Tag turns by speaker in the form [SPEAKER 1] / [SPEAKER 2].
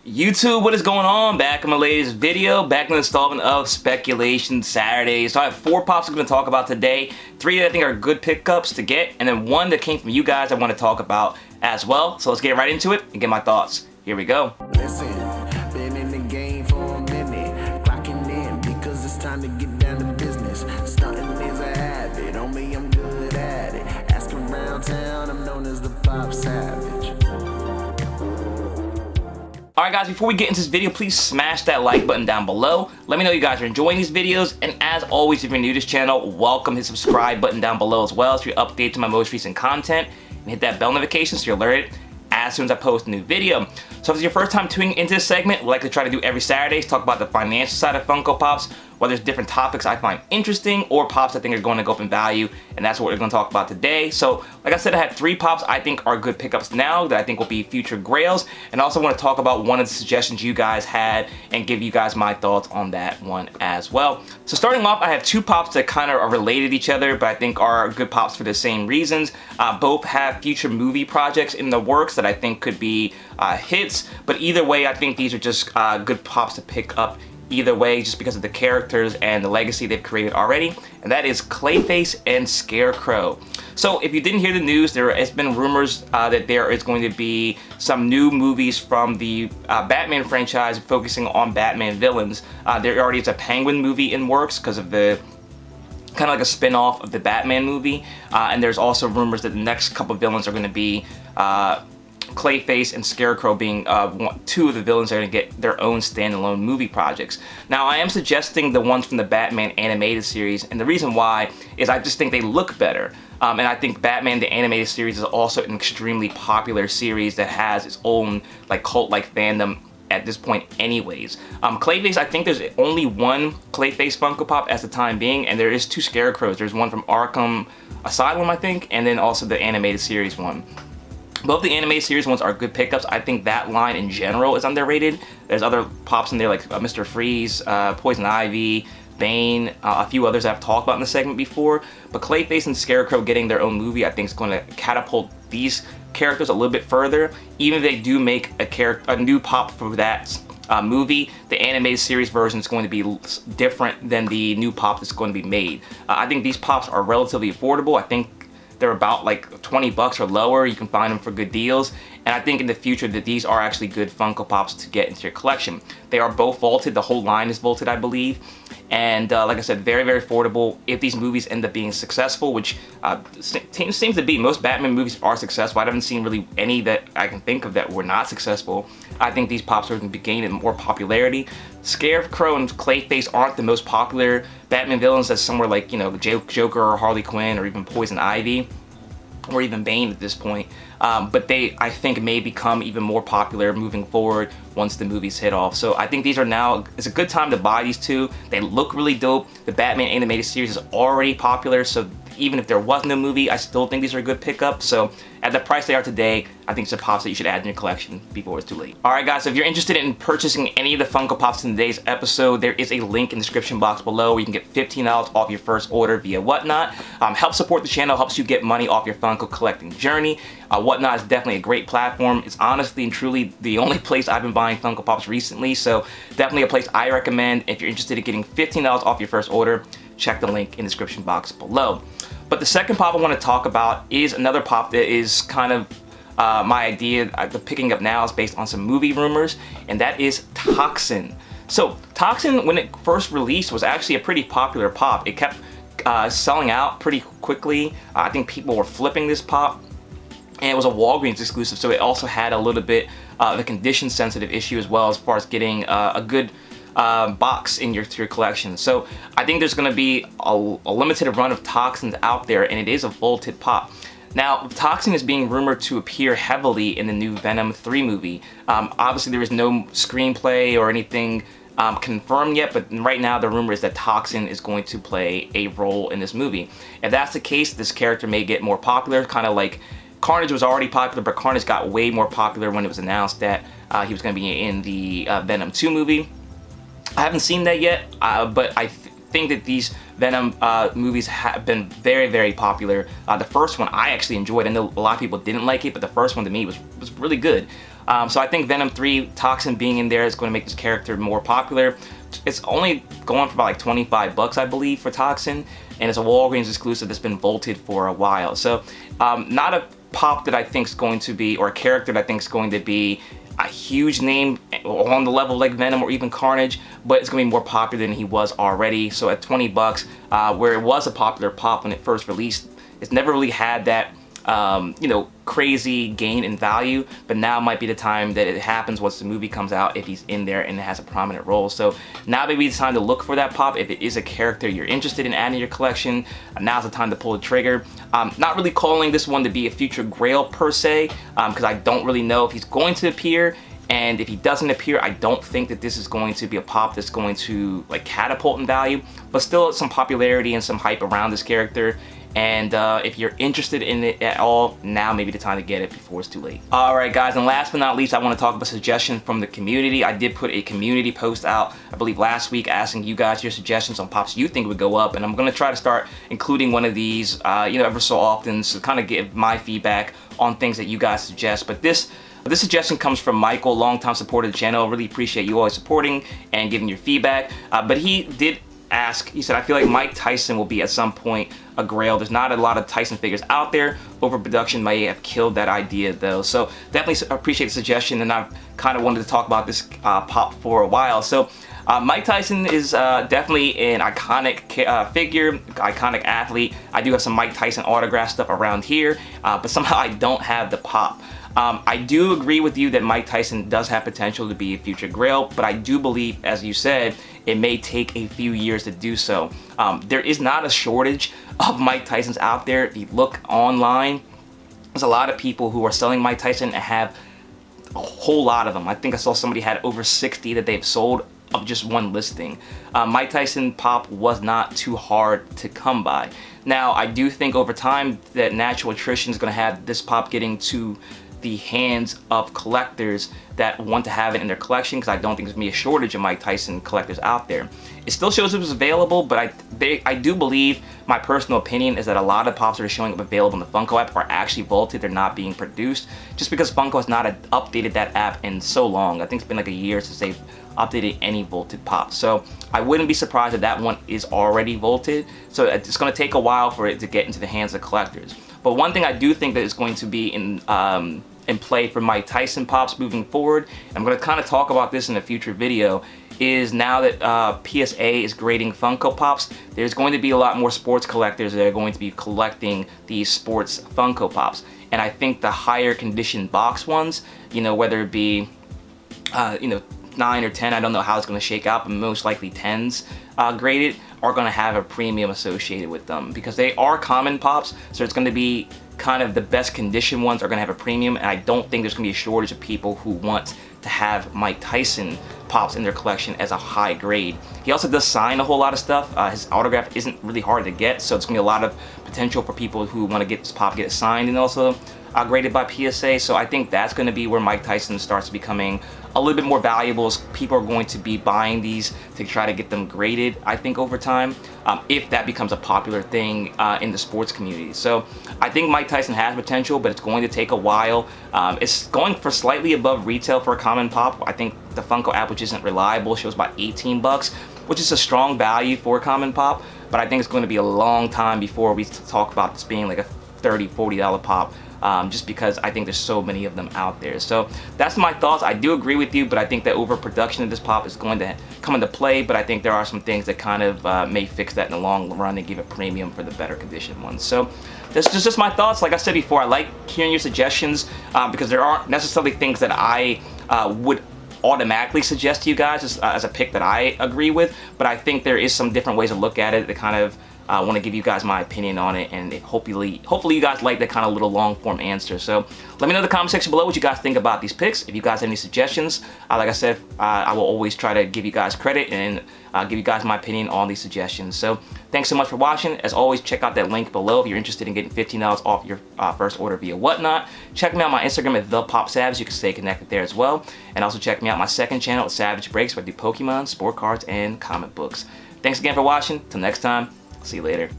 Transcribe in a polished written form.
[SPEAKER 1] YouTube, what is going on? Back in my latest video, back in the installment of Speculation Saturday. So I have 4 pops I'm going to talk about today. 3 that I think are good pickups to get, and then 1 that came from you guys I want to talk about as well. So let's get right into it and get my thoughts. Here we go.
[SPEAKER 2] Listen, been in the game for a minute, clocking in because it's time to get down to business. Stunting is a habit, on me I'm good at it. Ask around town, I'm known as the Popsavage.
[SPEAKER 1] Alright guys, before we get into this video, please smash that like button down below. Let me know you guys are enjoying these videos, and as always, if you're new to this channel, welcome. Hit subscribe button down below as well so you're updated to my most recent content, and hit that bell notification so you're alerted as soon as I post a new video. So if it's your first time tuning into this segment, we like to try to do every Saturday, talk about the financial side of Funko Pops, whether there's different topics I find interesting or pops I think are going to go up in value, and that's what we're going to talk about today. So like I said, I had 3 pops I think are good pickups now that I think will be future grails, and also want to talk about one of the suggestions you guys had and give you guys my thoughts on that one as well. So starting off, I have 2 pops that kind of are related to each other, but I think are good pops for the same reasons. Both have future movie projects in the works that I think could be hits, but either way, I think these are just good pops to pick up either way, just because of the characters and the legacy they've created already, and that is Clayface and Scarecrow. So if you didn't hear the news, there has been rumors that there is going to be some new movies from the Batman franchise focusing on Batman villains. There already is a Penguin movie in works because of the kind of like a spin-off of the Batman movie, and there's also rumors that the next couple of villains are going to be Clayface and Scarecrow being 2 of the villains that are going to get their own standalone movie projects. Now, I am suggesting the ones from the Batman animated series, and the reason why is I just think they look better. And I think Batman the animated series is also an extremely popular series that has its own like cult-like fandom at this point anyways. Clayface, I think there's only 1 Clayface Funko Pop at the time being, and there is 2 Scarecrows. There's one from Arkham Asylum, I think, and then also the animated series one. Both the animated series ones are good pickups. I think that line in general is underrated. There's other pops in there like Mr. Freeze, Poison Ivy, Bane, a few others I've talked about in the segment before. But Clayface and Scarecrow getting their own movie, I think is going to catapult these characters a little bit further. Even if they do make a new pop for that movie, the animated series version is going to be different than the new pop that's going to be made. I think these pops are relatively affordable. I think they're about like 20 bucks or lower. You can find them for good deals. And I think in the future that these are actually good Funko Pops to get into your collection. They are both vaulted. The whole line is vaulted, I believe. And like I said, very, very affordable. If these movies end up being successful, which seems to be, most Batman movies are successful. I haven't seen really any that I can think of that were not successful. I think these pops are going to be gaining more popularity. Scarecrow and Clayface aren't the most popular Batman villains as somewhere like, you know, Joker or Harley Quinn or even Poison Ivy, or even Bane at this point. But they, I think, may become even more popular moving forward once the movies hit off. So I think these are now, it's a good time to buy these 2. They look really dope. The Batman animated series is already popular, so even if there wasn't a movie, I still think these are a good pickup. So at the price they are today, I think it's a pops that you should add in your collection before it's too late. Alright guys, so if you're interested in purchasing any of the Funko Pops in today's episode, there is a link in the description box below where you can get $15 off your first order via Whatnot. Help support the channel, helps you get money off your Funko collecting journey. Whatnot is definitely a great platform. It's honestly and truly the only place I've been buying Funko Pops recently, so definitely a place I recommend. If you're interested in getting $15 off your first order, check the link in the description box below. But the second pop I want to talk about is another pop that is kind of my idea. The picking up now is based on some movie rumors, and that is Toxin. So Toxin, when it first released, was actually a pretty popular pop. It kept selling out pretty quickly. I think people were flipping this pop, and it was a Walgreens exclusive, so it also had a little bit of a condition sensitive issue as well, as far as getting a good box in your collection. So I think there's going to be a limited run of Toxins out there, and it is a vaulted pop. Now, Toxin is being rumored to appear heavily in the new Venom 3 movie. Obviously, there is no screenplay or anything confirmed yet, but right now the rumor is that Toxin is going to play a role in this movie. If that's the case, this character may get more popular, kind of like Carnage was already popular, but Carnage got way more popular when it was announced that he was going to be in the Venom 2 movie. I haven't seen that yet, but I think that these Venom movies have been very, very popular. The first one I actually enjoyed. I know a lot of people didn't like it, but the first one to me was really good. So I think Venom 3 Toxin being in there is going to make this character more popular. It's only going for about like 25 bucks, I believe, for Toxin, and it's a Walgreens exclusive that's been vaulted for a while. So not a pop that I think is going to be, or a character that I think is going to be a huge name on the level like Venom or even Carnage, but it's going to be more popular than he was already. So at 20 bucks, where it was a popular pop when it first released, it's never really had that you know, crazy gain in value, but now might be the time that it happens once the movie comes out, if he's in there and it has a prominent role. So now maybe it's time to look for that pop. If it is a character you're interested in adding to your collection, now's the time to pull the trigger. Not really calling this one to be a future Grail per se, because I don't really know if he's going to appear. And if he doesn't appear, I don't think that this is going to be a pop that's going to like catapult in value, but still some popularity and some hype around this character. And if you're interested in it at all, now may be the time to get it before it's too late. Alright guys, and last but not least, I want to talk about suggestions from the community. I did put a community post out, I believe last week, asking you guys your suggestions on pops you think would go up, and I'm going to try to start including one of these, you know, ever so often, so kind of give my feedback on things that you guys suggest. But this suggestion comes from Michael, longtime supporter of the channel. Really appreciate you always supporting and giving your feedback. But he did ask, he said, I feel like Mike Tyson will be at some point a Grail. There's not a lot of Tyson figures out there. Overproduction may have killed that idea though. So definitely appreciate the suggestion, and I've kind of wanted to talk about this pop for a while. So Mike Tyson is definitely an iconic figure, iconic athlete. I do have some Mike Tyson autograph stuff around here, but somehow I don't have the pop. I do agree with you that Mike Tyson does have potential to be a future Grail, but I do believe, as you said, it may take a few years to do so. There is not a shortage of Mike Tysons out there. If you look online, there's a lot of people who are selling Mike Tyson and have a whole lot of them. I think I saw somebody had over 60 that they've sold of just one listing. Mike Tyson pop was not too hard to come by. Now, I do think over time that natural attrition is going to have this pop getting to the hands of collectors that want to have it in their collection, because I don't think there's going to be a shortage of Mike Tyson collectors out there. It still shows it was available, but I do believe, my personal opinion is that a lot of pops that are showing up available in the Funko app are actually vaulted. They're not being produced, just because Funko has not updated that app in so long. I think it's been like a year since they've updated any vaulted pop. So I wouldn't be surprised if that one is already vaulted. So it's going to take a while for it to get into the hands of collectors. But one thing I do think that is going to be in play for Mike Tyson pops moving forward, and I'm going to kind of talk about this in a future video, is now that PSA is grading Funko Pops, there's going to be a lot more sports collectors that are going to be collecting these sports Funko Pops. And I think the higher condition box ones, you know, whether it be, you know, 9 or 10, I don't know how it's going to shake out, but most likely 10s graded, are going to have a premium associated with them, because they are common pops. So it's going to be kind of the best condition ones are going to have a premium, and I don't think there's going to be a shortage of people who want to have Mike Tyson pops in their collection as a high grade. He also does sign a whole lot of stuff. His autograph isn't really hard to get, so it's going to be a lot of potential for people who want to get this pop, get it signed, and also graded by PSA. So I think that's going to be where Mike Tyson starts becoming a little bit more valuable, as people are going to be buying these to try to get them graded, I think, over time, if that becomes a popular thing in the sports community. So I think Mike Tyson has potential, but it's going to take a while. It's going for slightly above retail for a common pop. I think the Funko app, which isn't reliable, shows about 18 bucks, which is a strong value for a common pop, but I think it's going to be a long time before we talk about this being like a $30, $40 pop. Just because I think there's so many of them out there. So that's my thoughts. I do agree with you, but I think that overproduction of this pop is going to come into play, but I think there are some things that kind of may fix that in the long run and give a premium for the better conditioned ones. So that's just my thoughts. Like I said before, I like hearing your suggestions because there aren't necessarily things that I would automatically suggest to you guys as a pick that I agree with, but I think there is some different ways to look at it that kind of want to give you guys my opinion on it, and hopefully you guys like that kind of little long form answer. So let me know in the comment section below what you guys think about these picks. If you guys have any suggestions, like I said, I will always try to give you guys credit and give you guys my opinion on these suggestions. So thanks so much for watching. As always, check out that link below if you're interested in getting $15 off your first order via Whatnot. Check me out on my Instagram at ThePopSavage. You can stay connected there as well. And also check me out my second channel at Savage Breaks, where I do Pokemon, sport cards, and comic books. Thanks again for watching. Till next time. See you later.